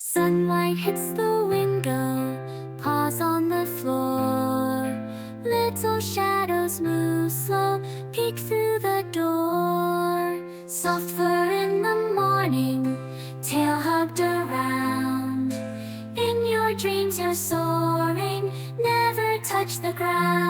Sunlight hits the window, paws on the floor. Little shadows move slow, peek through the door. Soft fur in the morning, tail hugged around. In your dreams you're soaring, never touch the ground.